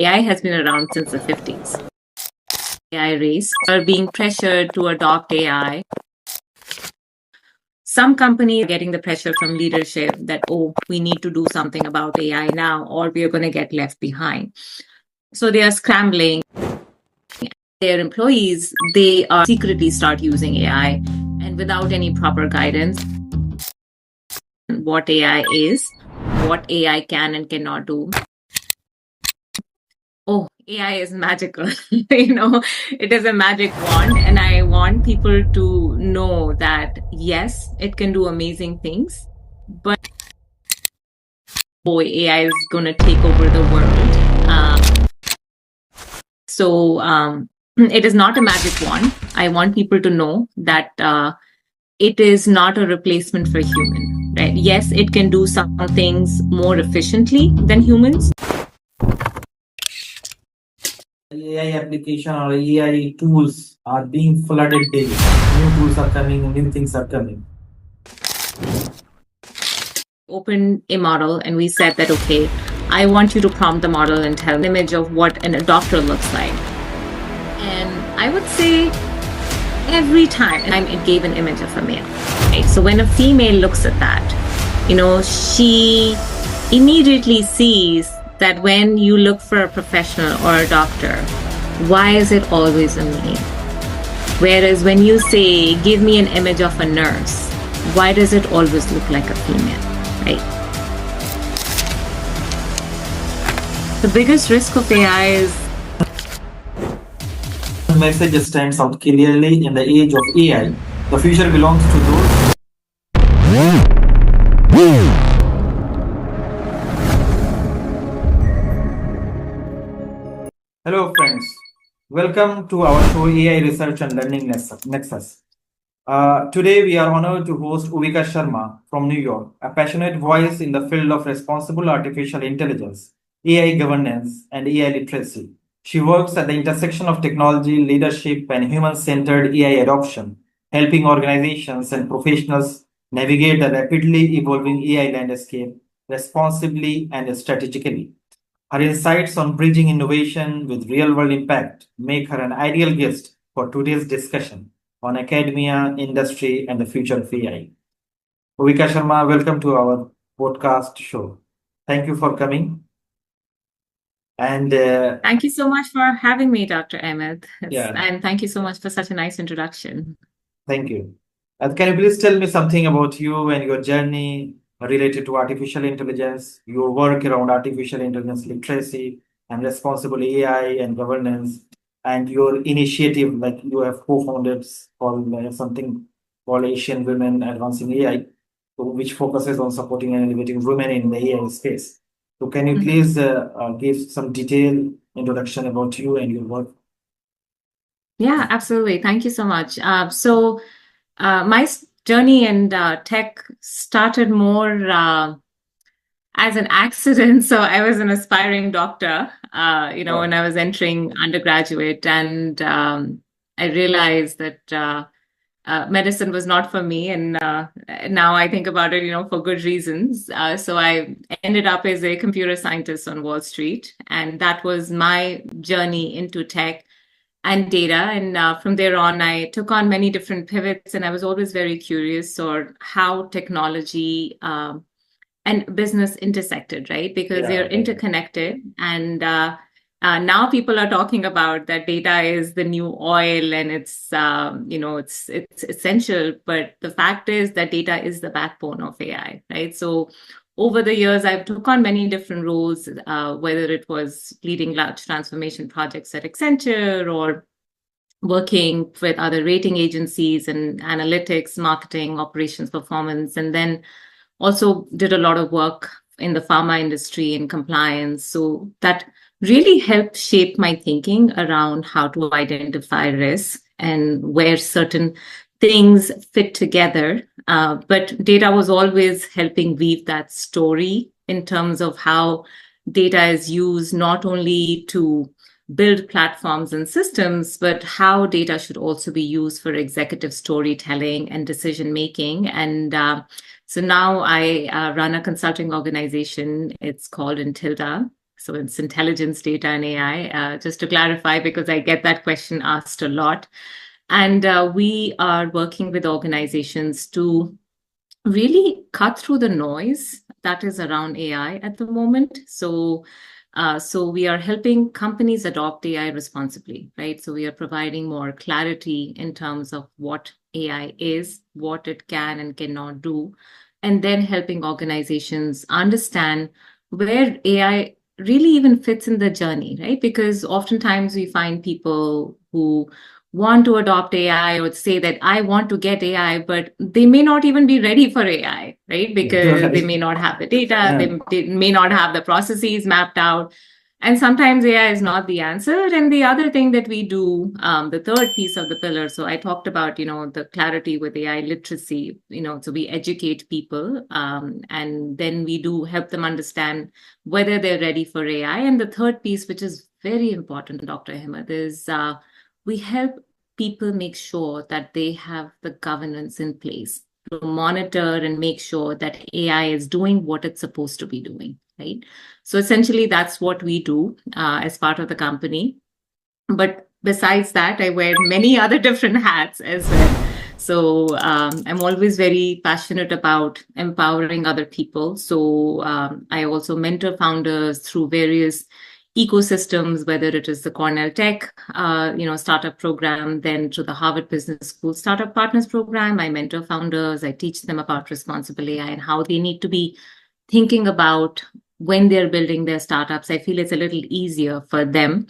AI has been around since the 50s. AI race are being pressured to adopt AI. Some companies are getting the pressure from leadership that, oh, we need to do something about AI now, or we are going to get left behind. So they are scrambling. Their employees, they are secretly start using AI, and without any proper guidance, what AI is, what AI can and cannot do. Oh, AI is magical. It is a magic wand. And I want people to know that, yes, it can do amazing things, but boy, AI is going to take over the world. So it is not a magic wand. I want people to know that it is not a replacement for human, right? Yes, it can do some things more efficiently than humans. AI application or AI tools are being flooded daily. New tools are coming, new things are coming. Opened a model and we said that, okay, I want you to prompt the model and tell an image of what a doctor looks like. And I would say every time it gave an image of a male. Right? So when a female looks at that, she immediately sees that when you look for a professional or a doctor, why is it always a male? Whereas when you say, give me an image of a nurse, why does it always look like a female, right? The biggest risk of AI is... The message stands out clearly in the age of AI. The future belongs to those. Hello friends, welcome to our show AI Research and Learning Nexus. Today we are honored to host Uvika Sharma from New York, a passionate voice in the field of responsible artificial intelligence, AI governance, and AI literacy. She works at the intersection of technology, leadership, and human-centered AI adoption, helping organizations and professionals navigate the rapidly evolving AI landscape responsibly and strategically. Her insights on bridging innovation with real world impact make her an ideal guest for today's discussion on academia, industry, and the future of AI. Uvika Sharma, welcome to our podcast show. Thank you for coming. And thank you so much for having me, Dr. Ahmad. Yeah. And thank you so much for such a nice introduction. Thank you. Can you please tell me something about you and your journey related to artificial intelligence, your work around artificial intelligence literacy and responsible AI and governance, and your initiative, like you have co-founded called something called Asian Women Advancing AI, which focuses on supporting and elevating women in the AI space. So can you please give some detailed introduction about you and your work? Yeah, absolutely. Thank you so much. My journey in tech started more as an accident. So I was an aspiring doctor, when I was entering undergraduate, and I realized that medicine was not for me. And now I think about it, for good reasons. So I ended up as a computer scientist on Wall Street, and that was my journey into tech and data. And from there on, I took on many different pivots, and I was always very curious on how technology and business intersected, right? Because they're interconnected. And now people are talking about that data is the new oil, and it's essential. But the fact is that data is the backbone of AI, right? So over the years, I've took on many different roles, whether it was leading large transformation projects at Accenture or working with other rating agencies and analytics, marketing, operations, performance, and then also did a lot of work in the pharma industry and compliance. So that really helped shape my thinking around how to identify risk and where certain things fit together. But data was always helping weave that story in terms of how data is used not only to build platforms and systems, but how data should also be used for executive storytelling and decision making. And so now I run a consulting organization. It's called Intilda. So it's intelligence, data, and AI, just to clarify, because I get that question asked a lot. And we are working with organizations to really cut through the noise that is around AI at the moment. So we are helping companies adopt AI responsibly, right? So we are providing more clarity in terms of what AI is, what it can and cannot do, and then helping organizations understand where AI really even fits in the journey, right? Because oftentimes we find people who want to adopt AI or say that I want to get AI, but they may not even be ready for AI, right? Because they may not have the data, they may not have the processes mapped out. And sometimes AI is not the answer. And the other thing that we do, the third piece of the pillar, so I talked about, the clarity with AI literacy, so we educate people, and then we do help them understand whether they're ready for AI. And the third piece, which is very important, Dr. Ahmad, is we help people make sure that they have the governance in place to monitor and make sure that AI is doing what it's supposed to be doing, right? So essentially, that's what we do as part of the company. But besides that, I wear many other different hats as well. So I'm always very passionate about empowering other people. So I also mentor founders through various ecosystems, whether it is the Cornell Tech, startup program, then to the Harvard Business School Startup Partners program. I mentor founders. I teach them about responsible AI and how they need to be thinking about when they're building their startups. I feel it's a little easier for them.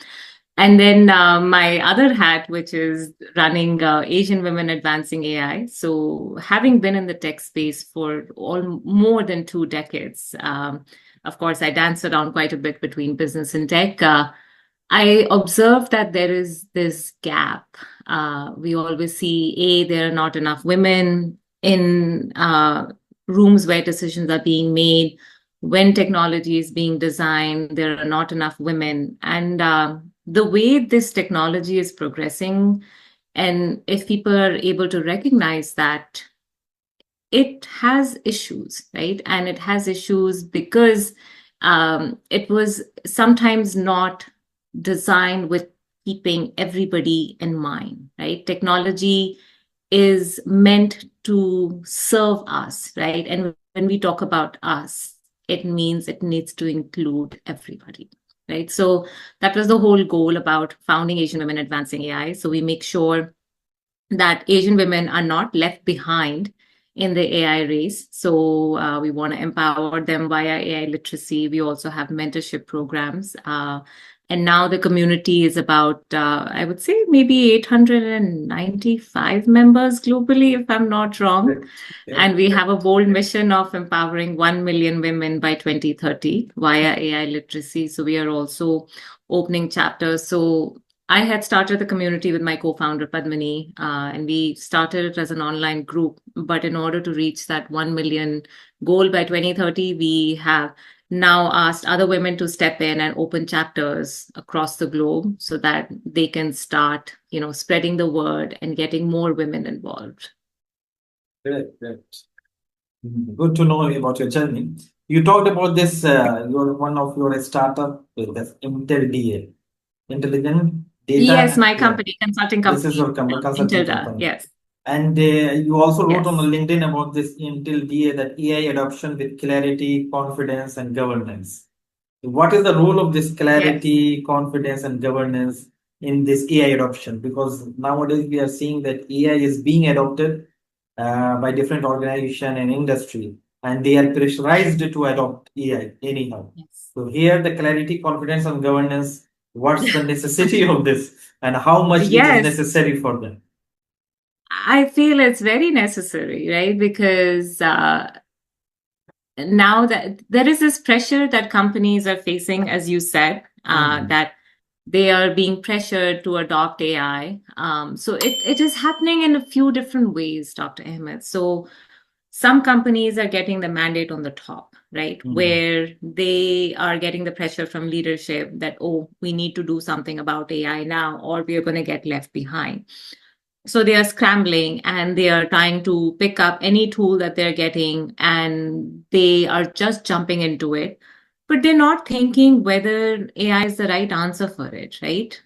And then my other hat, which is running Asian Women Advancing AI. So having been in the tech space for more than 2 decades, of course, I dance around quite a bit between business and tech. I observe that there is this gap. We always see, there are not enough women in rooms where decisions are being made. When technology is being designed, there are not enough women. And the way this technology is progressing, and if people are able to recognize that, it has issues, right? And it has issues because it was sometimes not designed with keeping everybody in mind, right? Technology is meant to serve us, right? And when we talk about us, it means it needs to include everybody, right? So that was the whole goal about founding Asian Women Advancing AI. So we make sure that Asian women are not left behind in the AI race. So we want to empower them via AI literacy. We also have mentorship programs. And now the community is about, I would say, maybe 895 members globally, if I'm not wrong. Yeah. And we have a bold mission of empowering 1 million women by 2030 via AI literacy. So we are also opening chapters. So I had started the community with my co-founder Padmini, and we started it as an online group. But in order to reach that 1 million goal by 2030, we have now asked other women to step in and open chapters across the globe so that they can start, spreading the word and getting more women involved. Great. Good to know about your journey. You talked about this, one of your startup, that's Intel DA, Intelligent Data. Yes, my company, consulting company. This is your consulting company. Yes. And you also wrote on LinkedIn about this Intel DA, that AI adoption with clarity, confidence, and governance. What is the role of this clarity, confidence, and governance in this AI adoption? Because nowadays we are seeing that AI is being adopted by different organization and industry, and they are pressurized to adopt AI anyhow. Yes. So here the clarity, confidence, and governance, what's the necessity of this and how much it is necessary for them? I feel it's very necessary, right? Because now that there is this pressure that companies are facing, as you said, that they are being pressured to adopt AI. So it is happening in a few different ways, Dr. Ahmed. So some companies are getting the mandate on the top, right? Where they are getting the pressure from leadership that, we need to do something about AI now, or we are going to get left behind. So they are scrambling and they are trying to pick up any tool that they're getting, and they are just jumping into it. but they're not thinking whether AI is the right answer for it, right?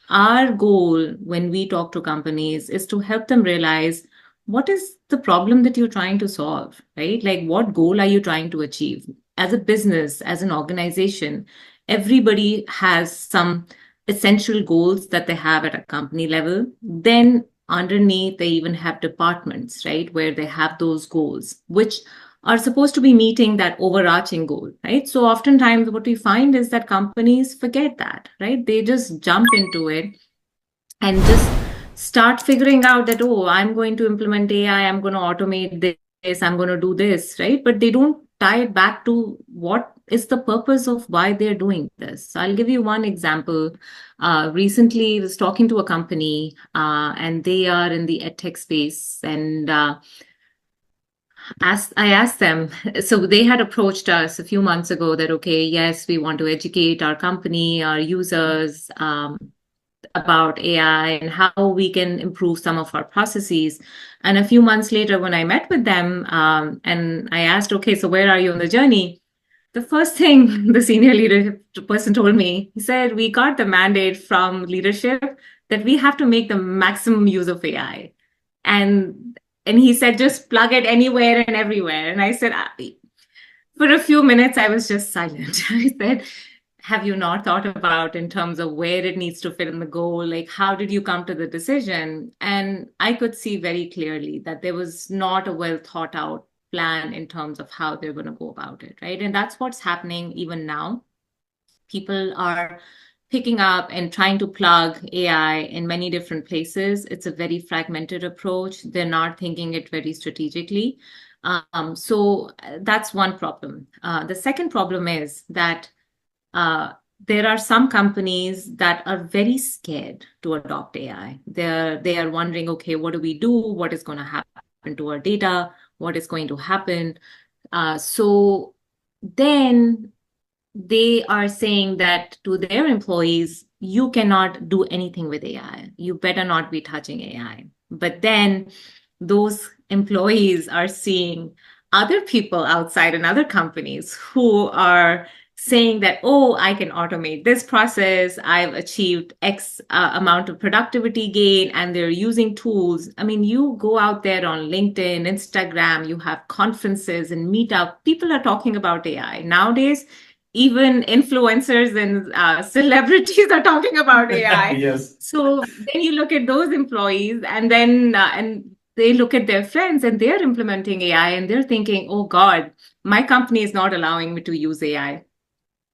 Our goal when we talk to companies is to help them realize what is the problem that you're trying to solve, right? Like, what goal are you trying to achieve? As a business, as an organization, everybody has some essential goals that they have at a company level. Then underneath, they even have departments, right, where they have those goals, which are supposed to be meeting that overarching goal, right? So oftentimes what we find is that companies forget that, right? They just jump into it and just start figuring out that, oh, I'm going to implement AI, I'm going to automate this, I'm going to do this, right? But they don't tie it back to what is the purpose of why they're doing this. So I'll give you one example. Recently, I was talking to a company, and they are in the edtech space, and I asked them, so they had approached us a few months ago that, okay, yes, we want to educate our company, our users, about AI and how we can improve some of our processes. And a few months later, when I met with them, and I asked, okay, so where are you on the journey? The first thing the senior leadership person told me, he said, we got the mandate from leadership that we have to make the maximum use of AI. And he said, just plug it anywhere and everywhere. And I said, for a few minutes, I was just silent. I said, have you not thought about in terms of where it needs to fit in the goal? Like, how did you come to the decision? And I could see very clearly that there was not a well thought out plan in terms of how they're going to go about it, right? And that's what's happening even now. People are picking up and trying to plug AI in many different places. It's a very fragmented approach. They're not thinking it very strategically. So that's one problem. The second problem is that there are some companies that are very scared to adopt AI. They are wondering, okay, what do we do? What is going to happen to our data? What is going to happen? So then they are saying that to their employees, you cannot do anything with AI. You better not be touching AI. But then those employees are seeing other people outside in other companies who are saying that, oh, I can automate this process. I've achieved X amount of productivity gain, and they're using tools. I mean, you go out there on LinkedIn, Instagram, you have conferences and meetup. People are talking about AI. Nowadays, even influencers and celebrities are talking about AI. Yes. So then you look at those employees, and then and they look at their friends, and they're implementing AI, and they're thinking, oh God, my company is not allowing me to use AI.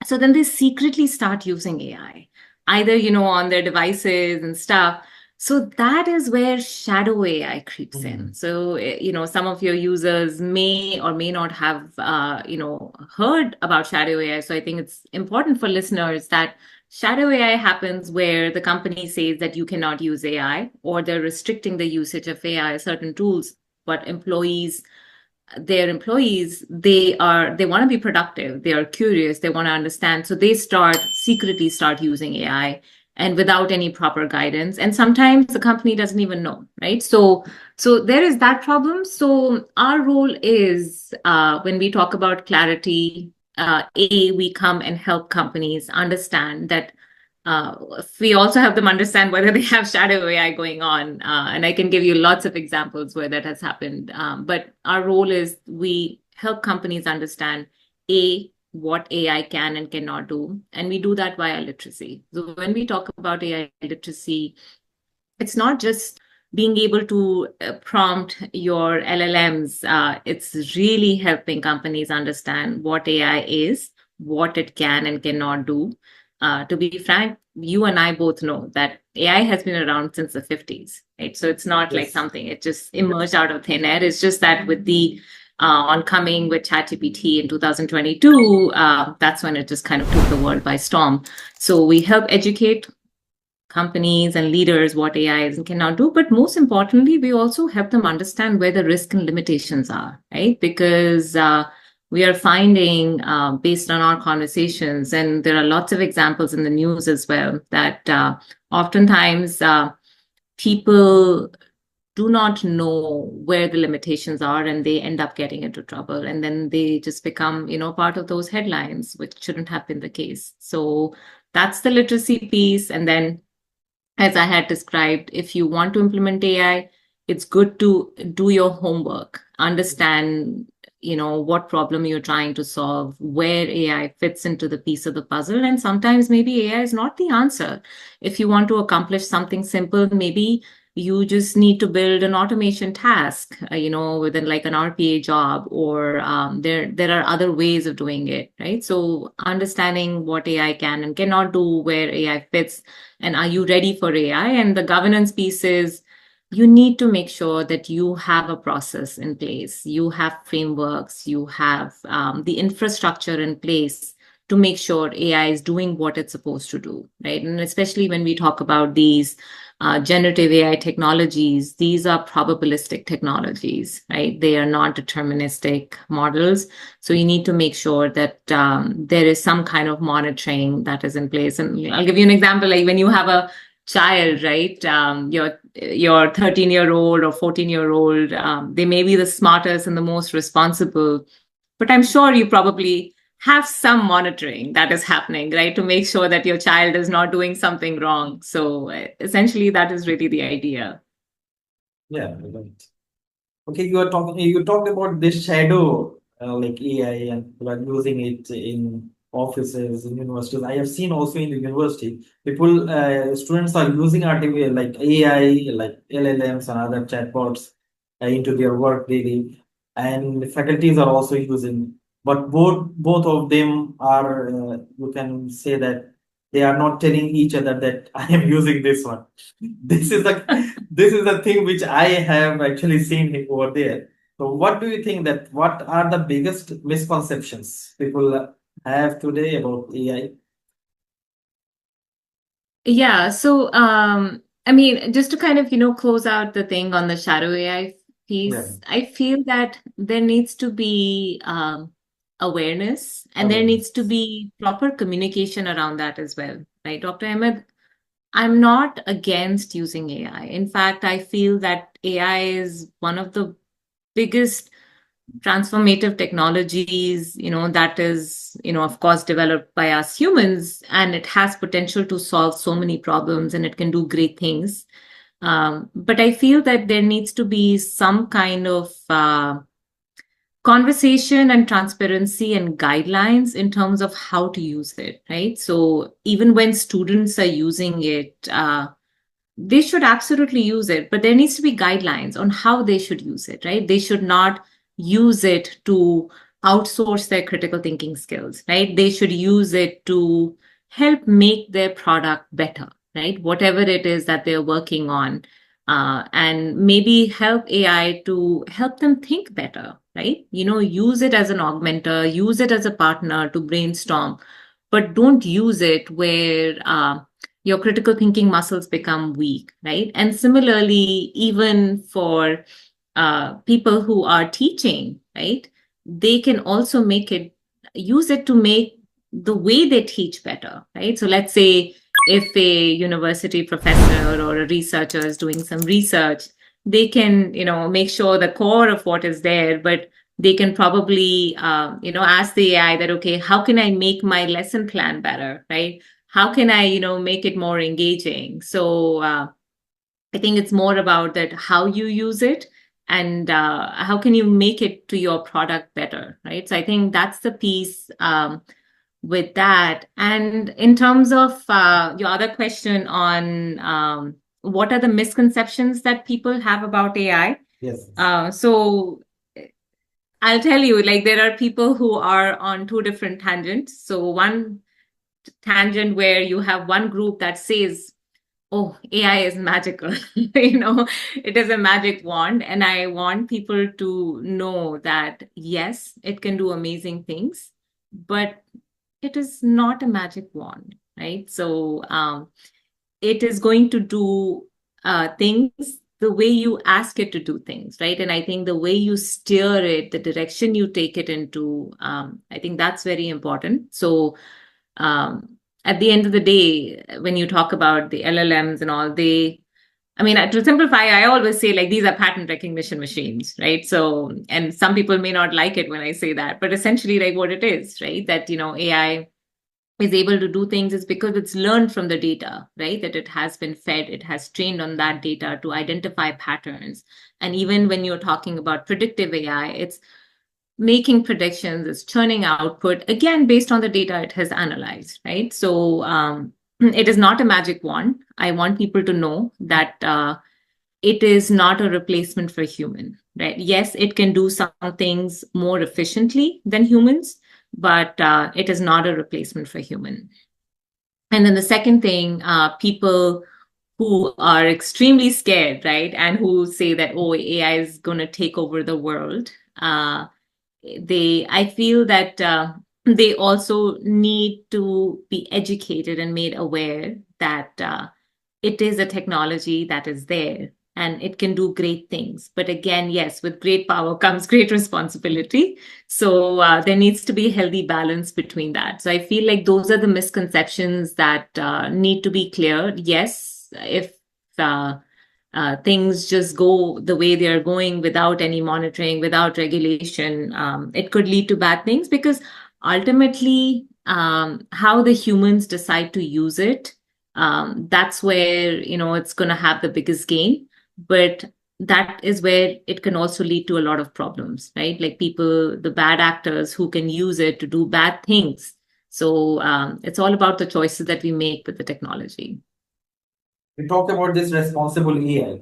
So then they secretly start using AI, either, on their devices and stuff. So that is where shadow AI creeps in. So, some of your users may or may not have, heard about shadow AI. So I think it's important for listeners that shadow AI happens where the company says that you cannot use AI, or they're restricting the usage of AI, certain tools, but their employees, they want to be productive, they are curious, they want to understand, so they secretly start using AI, and without any proper guidance, and sometimes the company doesn't even know, right? So there is that problem. So our role is, when we talk about clarity, we come and help companies understand that, we also help them understand whether they have shadow AI going on. And I can give you lots of examples where that has happened. But our role is we help companies understand, what AI can and cannot do. And we do that via literacy. So when we talk about AI literacy, it's not just being able to prompt your LLMs. It's really helping companies understand what AI is, what it can and cannot do. To be frank, you and I both know that AI has been around since the 50s, right? So it's not like something, it just emerged out of thin air. It's just that with the oncoming with ChatGPT in 2022, that's when it just kind of took the world by storm. So we help educate companies and leaders what AI is and cannot do. But most importantly, we also help them understand where the risk and limitations are, right? Because we are finding, based on our conversations, and there are lots of examples in the news as well, that oftentimes people do not know where the limitations are, and they end up getting into trouble, and then they just become, part of those headlines, which shouldn't have been the case. So that's the literacy piece. And then, as I had described, if you want to implement AI, it's good to do your homework, understand, what problem you're trying to solve, where AI fits into the piece of the puzzle. And sometimes maybe AI is not the answer. If you want to accomplish something simple, maybe you just need to build an automation task, within like an RPA job, or there are other ways of doing it, right? So understanding what AI can and cannot do, where AI fits, and are you ready for AI? And the governance piece is, you need to make sure that you have a process in place, you have frameworks, you have the infrastructure in place to make sure AI is doing what it's supposed to do, right? And especially when we talk about these generative AI technologies, these are probabilistic technologies, right? They are not deterministic models. So you need to make sure that there is some kind of monitoring that is in place. And I'll give you an example, like when you have a child, right? Your 13-year-old or 14-year-old, they may be the smartest and the most responsible, but I'm sure you probably have some monitoring that is happening, right, to make sure that your child is not doing something wrong. So essentially, that is really the idea. Yeah, right. Okay, you talked about this shadow, like AI, and people are using it in offices, in universities. I have seen also in the university, students are using artificial like AI, like LLMs and other chatbots into their work daily, and faculties are also using. But both of them are, you can say that they are not telling each other that I am using this one. This is the this is the thing which I have actually seen over there. So, what do you think that what are the biggest misconceptions people have today about AI? Yeah. So, I mean, just to kind of, close out the thing on the shadow AI Yeah, piece, I feel that there needs to be awareness, and there needs to awareness. be proper communication around that as well, right? Dr. Ahmed, I'm not against using AI. In fact, I feel that AI is one of the biggest transformative technologies, that is, of course, developed by us humans, and it has potential to solve so many problems, and it can do great things. But I feel that there needs to be some kind of conversation and transparency and guidelines in terms of how to use it, right? So even when students are using it, they should absolutely use it, but there needs to be guidelines on how they should use it, right? They should not use it to outsource their critical thinking skills, right? They should use it to help make their product better, right? Whatever it is that they're working on, and maybe help AI to help them think better, right? Use it as an augmenter, use it as a partner to brainstorm, but don't use it where your critical thinking muscles become weak, right? And similarly, even for people who are teaching, right? They can also use it to make the way they teach better, right? So let's say if a university professor or a researcher is doing some research, they can, make sure the core of what is there, but they can probably, ask the AI that, okay, how can I make my lesson plan better, right? How can I, make it more engaging? So I think it's more about that how you use it, and how can you make it to your product better, right? So I think that's the piece with that. And in terms of your other question on what are the misconceptions that people have about AI? Yes. So I'll tell you, like, there are people who are on two different tangents. So one tangent where you have one group that says, oh, AI is magical. It is a magic wand. And I want people to know that, yes, it can do amazing things, but it is not a magic wand, right? So it is going to do things the way you ask it to do things, right? And I think the way you steer it, the direction you take it into, I think that's very important. So at the end of the day, when you talk about the LLMs and all, I mean, to simplify, I always say like these are pattern recognition machines, right? So, and some people may not like it when I say that, but essentially, like what it is, right? That, AI is able to do things is because it's learned from the data, right? That it has been fed, it has trained on that data to identify patterns. And even when you're talking about predictive AI, it's making predictions, it's churning output, again, based on the data it has analyzed, right? So it is not a magic wand. I want people to know that it is not a replacement for human, right? Yes, it can do some things more efficiently than humans, but it is not a replacement for human. And then the second thing, people who are extremely scared, right, and who say that, oh, AI is going to take over the world, I feel that they also need to be educated and made aware that it is a technology that is there and it can do great things. But again, yes, with great power comes great responsibility. So there needs to be a healthy balance between that. So I feel like those are the misconceptions that need to be cleared. Yes, if things just go the way they are going without any monitoring, without regulation, it could lead to bad things because ultimately, how the humans decide to use it, that's where it's going to have the biggest gain. But that is where it can also lead to a lot of problems, right? Like people, the bad actors who can use it to do bad things. So it's all about the choices that we make with the technology. We talked about this responsible AI.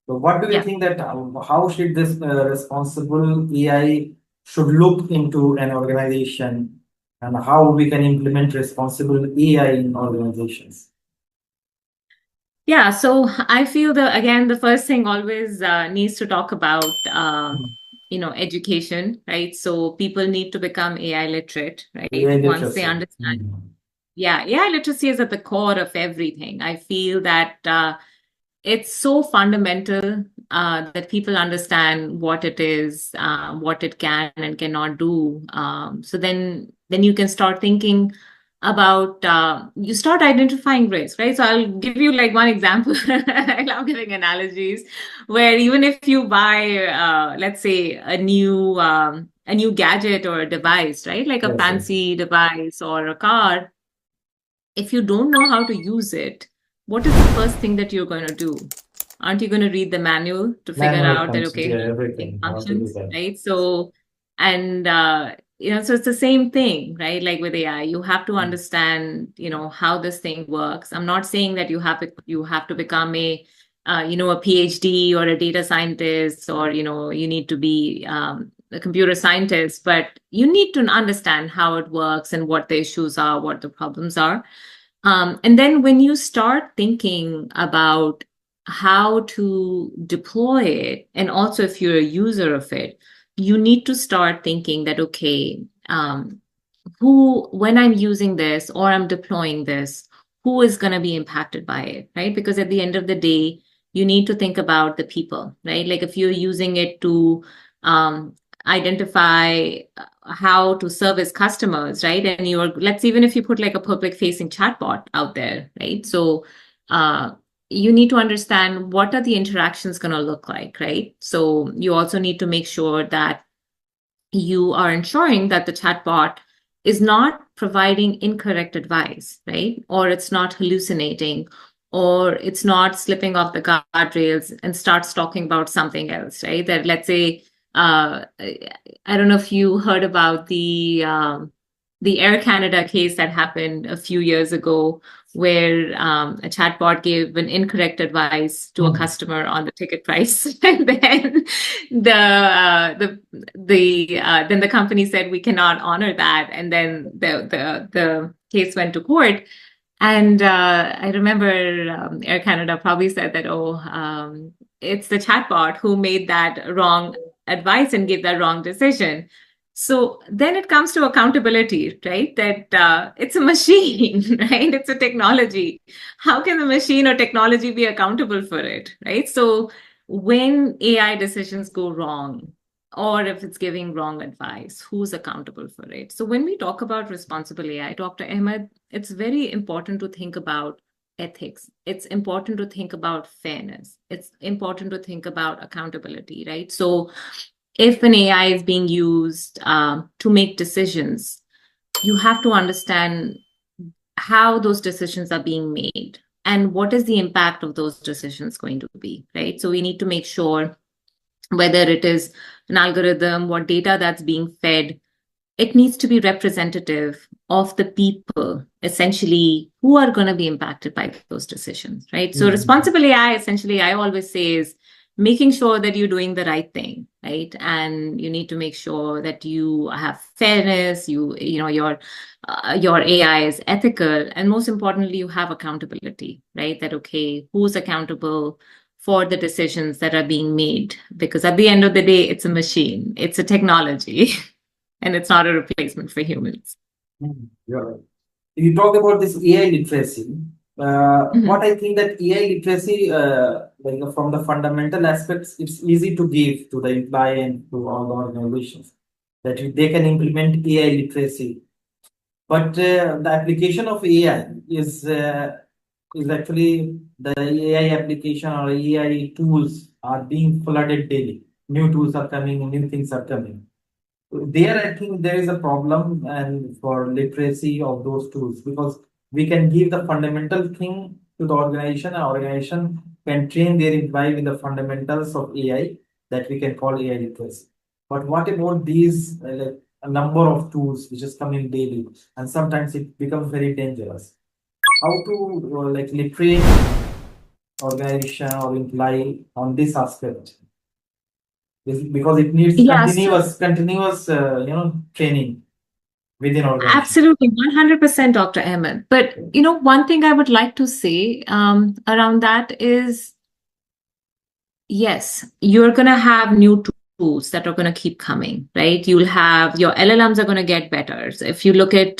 So what do you Yeah. think that how should this responsible AI should look into an organization and how we can implement responsible AI in organizations? Yeah, so I feel again the first thing always needs to talk about education, right? So people need to become AI literate, right? AI Once they literacy. understand. Yeah, AI literacy is at the core of everything. I feel that it's so fundamental that people understand what it is, what it can and cannot do. So then you can start thinking about you start identifying risks, right? So I'll give you like one example. I love giving analogies where even if you buy, let's say, a new gadget or a device, right? Like a Yes, yes. fancy device or a car, if you don't know how to use it, what is the first thing that you're going to do? Aren't you going to read the manual to figure Manual out that, functions, okay, yeah, how this thing everything, how to do functions, that. right? So, and, so it's the same thing, right? Like with AI, you have to understand, how this thing works. I'm not saying that you have to become a PhD or a data scientist or, you need to be a computer scientist, but you need to understand how it works and what the issues are, what the problems are. And then when you start thinking about how to deploy it, and also if you're a user of it, you need to start thinking that, okay, when I'm using this or I'm deploying this, who is going to be impacted by it, right? Because at the end of the day, you need to think about the people, right? Like if you're using it to identify how to service customers, right? And let's even if you put like a public facing chatbot out there, right? So, you need to understand what are the interactions going to look like, right? So you also need to make sure that you are ensuring that the chatbot is not providing incorrect advice, right? Or it's not hallucinating, or it's not slipping off the guardrails and starts talking about something else, right? That let's say, I don't know if you heard about the Air Canada case that happened a few years ago, where a chatbot gave an incorrect advice to a Mhm. customer on the ticket price, and then then the company said we cannot honor that, and then the case went to court. And I remember Air Canada probably said that, oh, it's the chatbot who made that wrong advice and gave that wrong decision. So then it comes to accountability, right? That it's a machine, right? It's a technology. How can the machine or technology be accountable for it, right? So when AI decisions go wrong, or if it's giving wrong advice, who's accountable for it? So when we talk about responsible AI, Dr. Ahmed, it's very important to think about ethics. It's important to think about fairness. It's important to think about accountability, right? So if an AI is being used to make decisions, you have to understand how those decisions are being made and what is the impact of those decisions going to be, right? So we need to make sure whether it is an algorithm, what data that's being fed, it needs to be representative of the people essentially who are going to be impacted by those decisions, right? So responsible AI, essentially, I always say, is making sure that you're doing the right thing, right? And you need to make sure that you have fairness, your AI is ethical, and most importantly, you have accountability, right? That, okay, who's accountable for the decisions that are being made? Because at the end of the day, it's a machine, it's a technology. And it's not a replacement for humans. You're right. You talk about this AI literacy. What I think that AI literacy, like from the fundamental aspects, it's easy to give to the employee and to all the organizations that they can implement AI literacy. But the application of AI is actually the AI application or AI tools are being flooded daily. New tools are coming, new things are coming. There I think there is a problem and for literacy of those tools, because we can give the fundamental thing to the organization. Our organization can train their employee with the fundamentals of AI that we can call AI literacy. But what about these like a number of tools which is coming daily, and sometimes it becomes very dangerous? How to like literate organization or employee on this aspect? Because it needs Yeah, so continuous training within organization. absolutely, 100%, Dr. Ahmed. But one thing I would like to say around that is, yes, you're going to have new tools that are going to keep coming, right? You'll have your LLMs are going to get better. So if you look at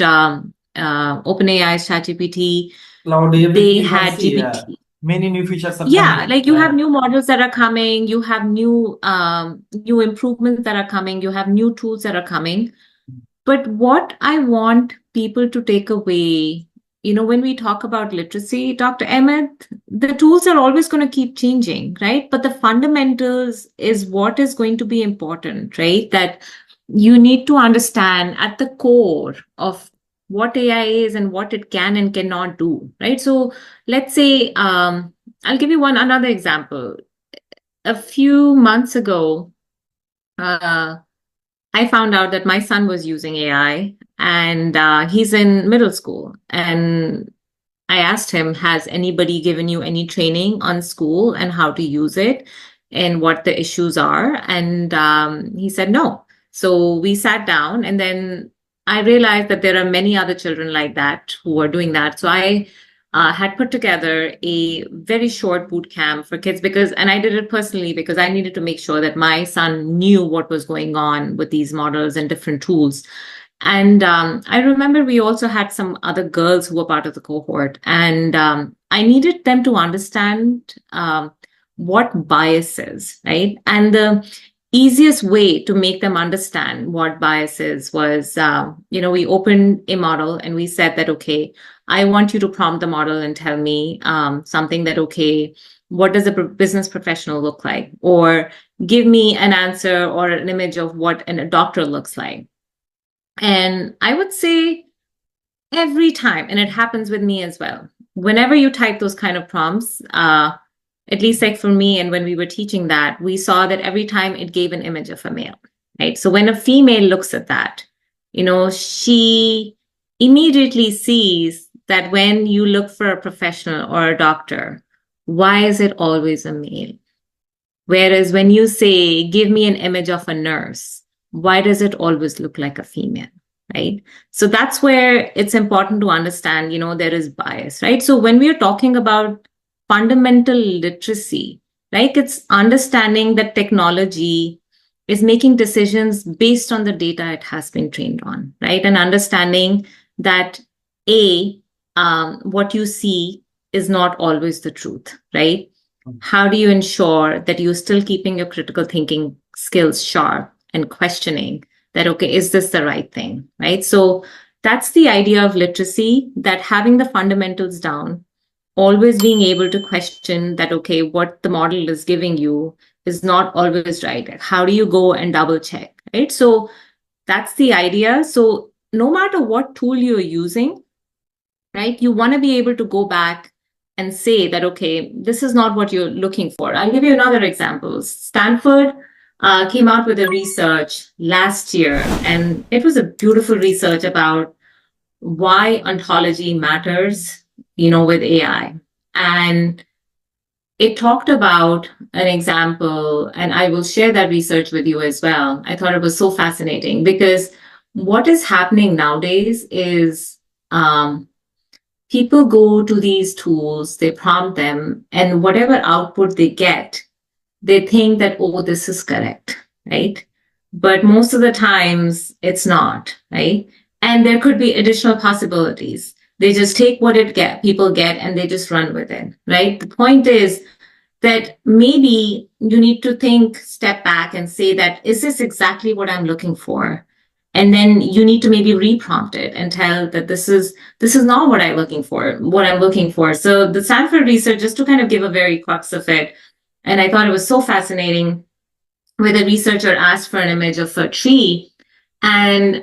OpenAI's ChatGPT, Cloud they everything you can had see. GPT. Many new features are Yeah, coming. like you have new models that are coming, you have new improvements that are coming, you have new tools that are coming. But what I want people to take away, when we talk about literacy, Dr. Ahmed, the tools are always going to keep changing, right? But the fundamentals is what is going to be important, right? That you need to understand at the core of what AI is and what it can and cannot do, right? So let's say, I'll give you another example. A few months ago, uh, I found out that my son was using AI, and he's in middle school. And I asked him, has anybody given you any training on school and how to use it and what the issues are? And he said no. So we sat down, and then I realized that there are many other children like that who are doing that. So I had put together a very short boot camp for kids, and I did it personally because I needed to make sure that my son knew what was going on with these models and different tools. And I remember we also had some other girls who were part of the cohort, and I needed them to understand what bias is, right? And the easiest way to make them understand what bias is was, we opened a model and we said that, okay, I want you to prompt the model and tell me something that, okay, what does a business professional look like? Or give me an answer or an image of what a doctor looks like. And I would say every time, and it happens with me as well, whenever you type those kind of prompts, at least like for me, and when we were teaching that, we saw that every time it gave an image of a male, right? So when a female looks at that, she immediately sees that when you look for a professional or a doctor, why is it always a male? Whereas when you say, give me an image of a nurse, why does it always look like a female? Right. So that's where it's important to understand, there is bias, right? So when we are talking about fundamental literacy, right, it's understanding that technology is making decisions based on the data it has been trained on, right? And understanding that what you see is not always the truth, right? How do you ensure that you're still keeping your critical thinking skills sharp and questioning that, okay, is this the right thing, right? So that's the idea of literacy, that having the fundamentals down, always being able to question that, okay, what the model is giving you is not always right. Like, how do you go and double check, right? So that's the idea. So no matter what tool you're using, right, you want to be able to go back and say that, okay, this is not what you're looking for. I'll give you another example. Stanford came out with a research last year, and it was a beautiful research about why ontology matters, with AI. And it talked about an example, and I will share that research with you as well. I thought it was so fascinating because what is happening nowadays is people go to these tools, they prompt them, and whatever output they get, they think that, oh, this is correct, right? But most of the times it's not, right? And there could be additional possibilities. They just take what people get and they just run with it, right? The point is that maybe you need to step back and say that, is this exactly what I'm looking for? And then you need to maybe reprompt it and tell that this is not what I'm looking for. So the Stanford research, just to kind of give a very crux of it, and I thought it was so fascinating, where the researcher asked for an image of a tree, and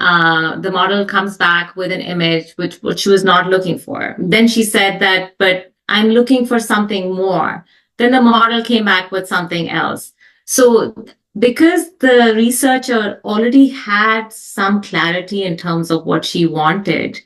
the model comes back with an image which she was not looking for. Then she said that, but I'm looking for something more. Then the model came back with something else. So because the researcher already had some clarity in terms of what she wanted,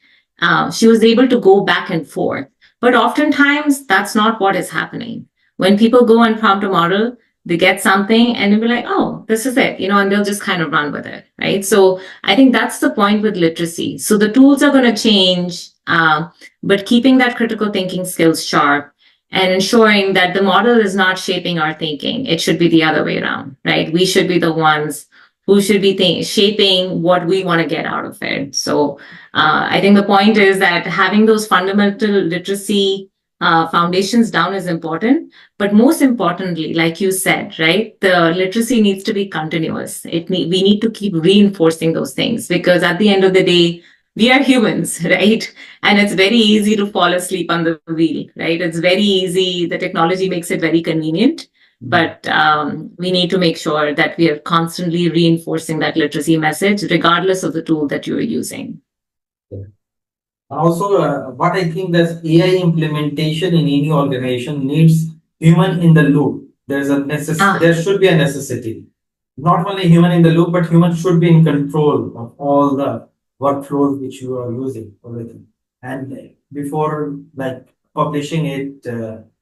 she was able to go back and forth. But oftentimes, that's not what is happening. When people go and prompt a model, they get something and they'll be like, oh, this is it, and they'll just kind of run with it, right? So I think that's the point with literacy. So the tools are going to change, but keeping that critical thinking skills sharp and ensuring that the model is not shaping our thinking. It should be the other way around, right? We should be the ones who should be shaping what we want to get out of it. So I think the point is that having those fundamental literacy foundations down is important. But most importantly, like you said, right, the literacy needs to be continuous. We need to keep reinforcing those things because at the end of the day, we are humans, right? And it's very easy to fall asleep on the wheel, right? It's very easy. The technology makes it very convenient, but we need to make sure that we are constantly reinforcing that literacy message, regardless of the tool that you're using. Also, what I think that AI implementation in any organization needs human in the loop. There should be a necessity. Not only human in the loop, but human should be in control of all the workflows which you are using already. And before like publishing it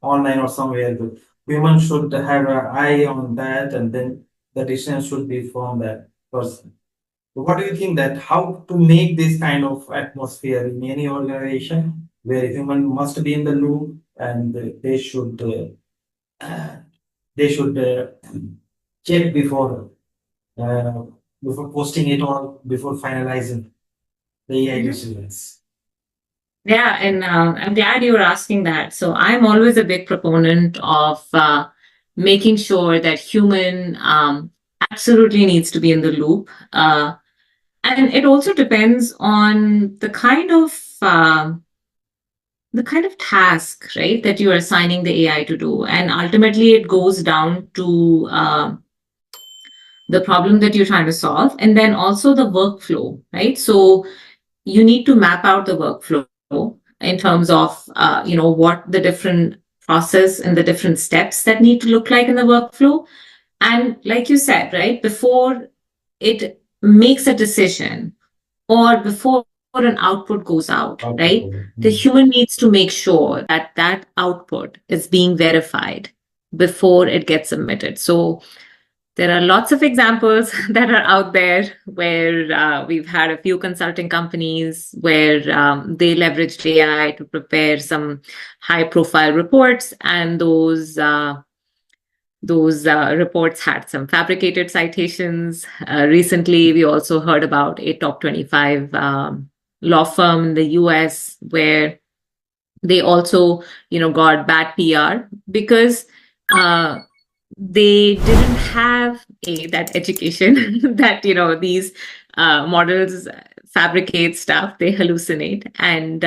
online or somewhere, the human should have an eye on that, and then the decision should be from that person. So what do you think that how to make this kind of atmosphere in any organization where human must be in the loop and they should check uh, before posting it or before finalizing the AI decisions? Yeah, and I'm glad you were asking that. So I'm always a big proponent of making sure that human absolutely needs to be in the loop. And it also depends on the kind of task, right, that you are assigning the AI to do. And ultimately, it goes down to the problem that you're trying to solve, and then also the workflow, right? So you need to map out the workflow in terms of what the different process and the different steps that need to look like in the workflow. And like you said, right, before it makes a decision or before an output goes out, right, the human needs to make sure that that output is being verified before it gets submitted. So there are lots of examples that are out there where we've had a few consulting companies where they leveraged AI to prepare some high profile reports, and those reports had some fabricated citations. Recently, we also heard about a top 25 law firm in the US where they also, got bad PR because they didn't have that education that these models fabricate stuff, they hallucinate. And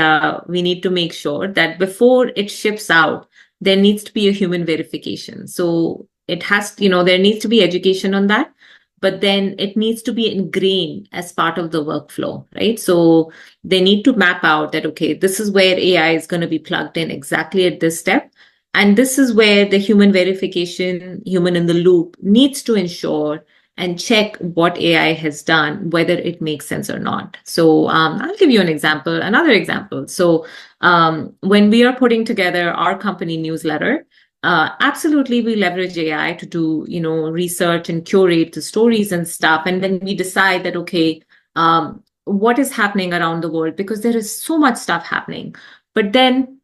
we need to make sure that before it ships out, there needs to be a human verification. So it has, there needs to be education on that, but then it needs to be ingrained as part of the workflow, right? So they need to map out that, okay, this is where AI is going to be plugged in exactly at this step. And this is where the human verification, human in the loop needs to ensure and check what AI has done, whether it makes sense or not. So I'll give you another example. So when we are putting together our company newsletter, absolutely we leverage AI to do, research and curate the stories and stuff. And then we decide that, okay, what is happening around the world? Because there is so much stuff happening. But then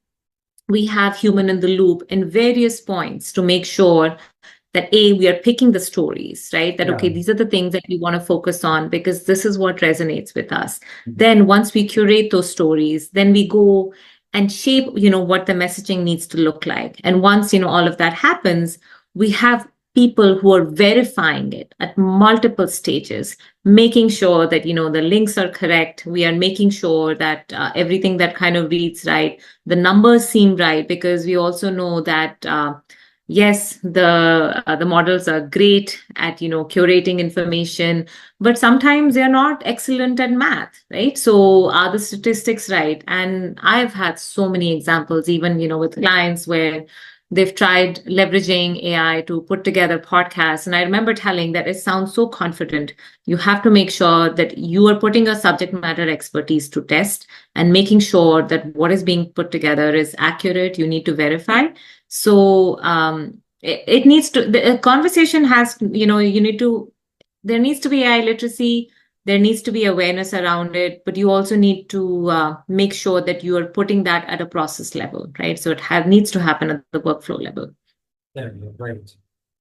we have human in the loop in various points to make sure that we are picking the stories, right? That, okay, these are the things that we want to focus on because this is what resonates with us. Then once we curate those stories, then we go and shape, what the messaging needs to look like. And once, all of that happens, we have people who are verifying it at multiple stages, making sure that, the links are correct. We are making sure that everything that kind of reads right, the numbers seem right, because we also know that, yes, the models are great at, curating information, but sometimes they're not excellent at math, right? So are the statistics right? And I've had so many examples, even, with clients where they've tried leveraging AI to put together podcasts. And I remember telling that it sounds so confident. You have to make sure that you are putting a subject matter expertise to test and making sure that what is being put together is accurate. You need to verify. So it needs to, the conversation has, there needs to be AI literacy. There needs to be awareness around it, but you also need to make sure that you are putting that at a process level, right? So it needs to happen at the workflow level. Yeah, right.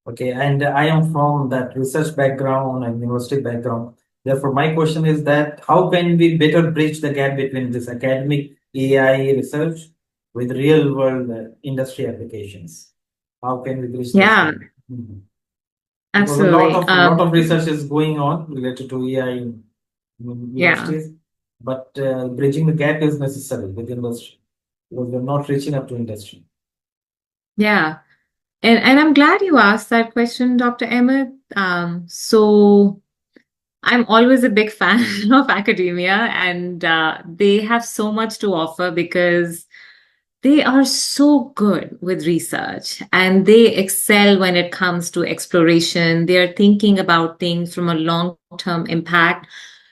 Okay, and I am from that research background and university background. Therefore, my question is that how can we better bridge the gap between this academic AI research with real world industry applications? How can we bridge this Yeah, gap? Mhm. Because a lot absolutely. of lot of research is going on related to AI in Yeah, universities, but bridging the gap is necessary with industry because we're not reaching up to industry. yeah. And I'm glad you asked that question, Dr. Ahmed. So I'm always a big fan of academia, and they have so much to offer because they are so good with research and they excel when it comes to exploration. They are thinking about things from a long-term impact.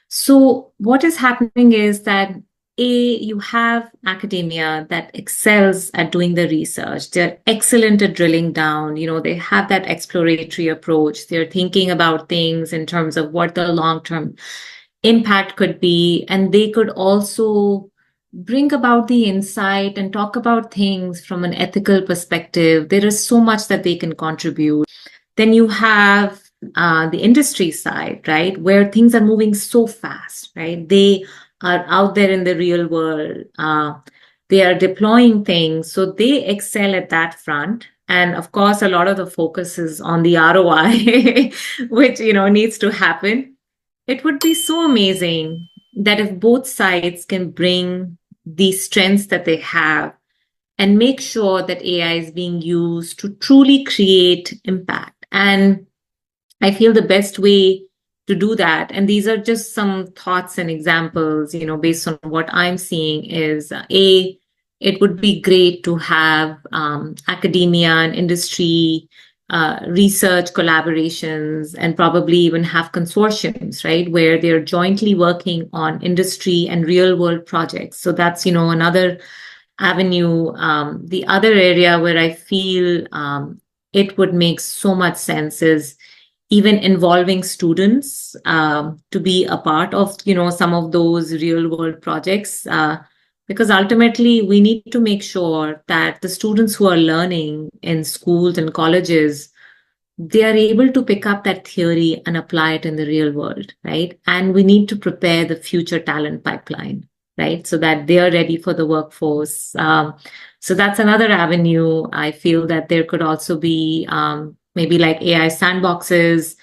So what is happening is that you have academia that excels at doing the research. They're excellent at drilling down. They have that exploratory approach. They're thinking about things in terms of what the long-term impact could be. And they could also bring about the insight and talk about things from an ethical perspective. There is so much that they can contribute. Then you have the industry side, right, where things are moving so fast, right? They are out there in the real world. They are deploying things. So they excel at that front. And of course, a lot of the focus is on the ROI, which, needs to happen. It would be so amazing that if both sides can bring the strengths that they have and make sure that AI is being used to truly create impact. And I feel the best way to do that, and these are just some thoughts and examples, based on what I'm seeing, is it would be great to have academia and industry research collaborations and probably even have consortiums, right, where they're jointly working on industry and real world projects. So that's, another avenue. The other area where I feel it would make so much sense is even involving students to be a part of, some of those real world projects. Because ultimately, we need to make sure that the students who are learning in schools and colleges, they are able to pick up that theory and apply it in the real world, right? And we need to prepare the future talent pipeline, right? So that they are ready for the workforce. So that's another avenue. I feel that there could also be maybe like AI sandboxes.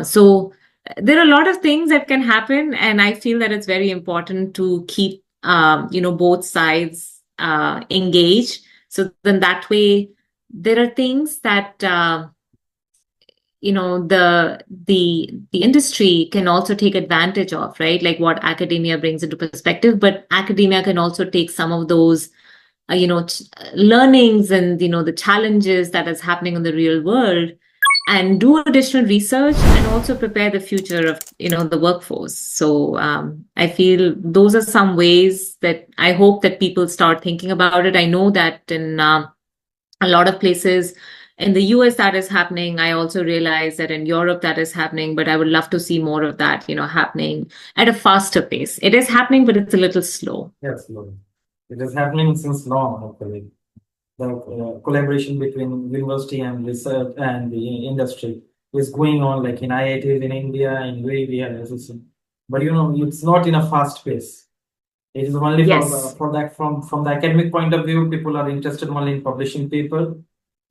So there are a lot of things that can happen, and I feel that it's very important to keep both sides engaged. So then that way, there are things that the industry can also take advantage of, right? Like what academia brings into perspective, but academia can also take some of those learnings and the challenges that is happening in the real world and do additional research and also prepare the future of the workforce. So I feel those are some ways that I hope that people start thinking about it. I know that in a lot of places in the US that is happening. I also realize that in Europe that is happening, but I would love to see more of that happening at a faster pace. It is happening, but it's a little slow. Yes, Lord. It is happening since long, actually. The collaboration between university and research and the industry is going on, like in IITs in India, in UAE, and SSC. But it's not in a fast pace. It is only Yes. for that from the academic point of view, people are interested only in publishing paper,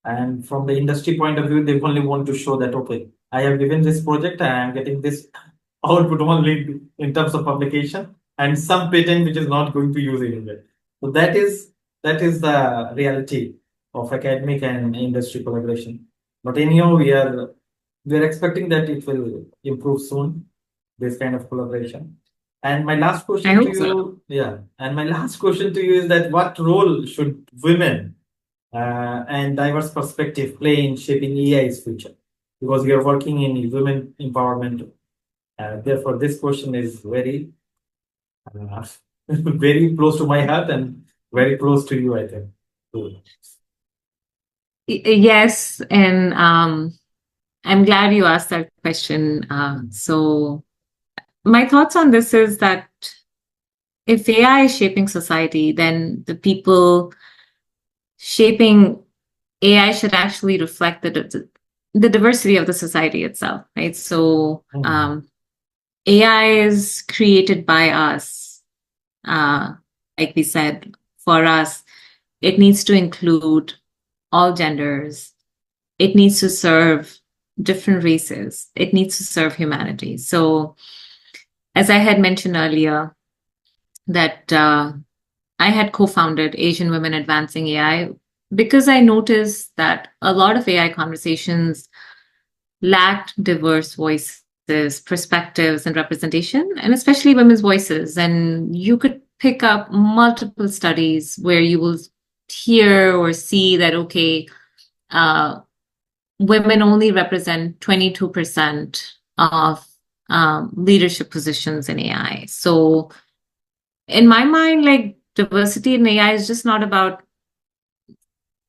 and from the industry point of view, they only want to show that okay, I have given this project, I am getting this output only in terms of publication and some patent which is not going to use anywhere. So that is the reality of academic and industry collaboration. But anyhow, we are expecting that it will improve soon, this kind of collaboration. And my last I question to hope so. you, yeah, and my last question to you is that what role should women and diverse perspective play in shaping AI's future? Because we are working in women empowerment. Therefore, this question is very, uh, very close to my heart and very close to you, I think. So, Yes, and I'm glad you asked that question. So my thoughts on this is that if AI is shaping society, then the people shaping AI should actually reflect the diversity of the society itself, right? So AI is created by us, like we said, for us. It needs to include all genders. It needs to serve different races. It needs to serve humanity. So, as I had mentioned earlier, that I had co-founded Asian Women Advancing AI because I noticed that a lot of AI conversations lacked diverse voices, perspectives, and representation, and especially women's voices. And you could pick up multiple studies where you will hear or see that, okay, uh, women only represent 22% of leadership positions in AI. So, in my mind, like diversity in AI is just not about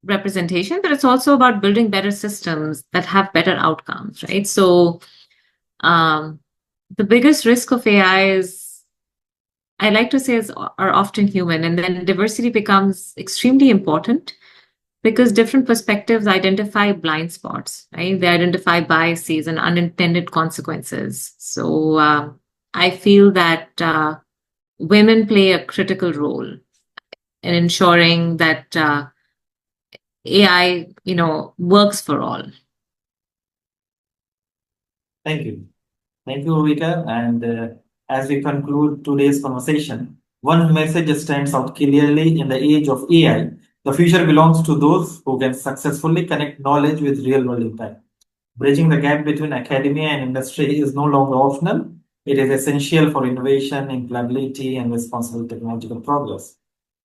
representation, but it's also about building better systems that have better outcomes, right? So, um, the biggest risk of AI is, I like to say, are often human, and then diversity becomes extremely important because different perspectives identify blind spots, right? They identify biases and unintended consequences. So I feel that women play a critical role in ensuring that AI, works for all. thank you. Thank you, Uvika. And as we conclude today's conversation, one message stands out clearly: in the age of AI, the future belongs to those who can successfully connect knowledge with real world impact. Bridging the gap between academia and industry is no longer optional. It is essential for innovation, employability, and responsible technological progress.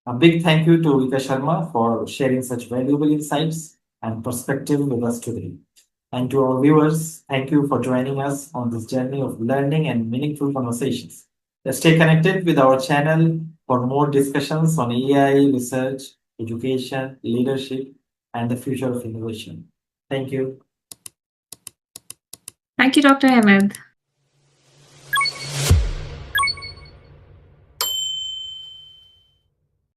A big thank you to Uvika Sharma for sharing such valuable insights and perspective with us today. And to our viewers, thank you for joining us on this journey of learning and meaningful conversations. Stay connected with our channel for more discussions on AI, research, education, leadership, and the future of innovation. Thank you. Thank you, Dr. Ahmed.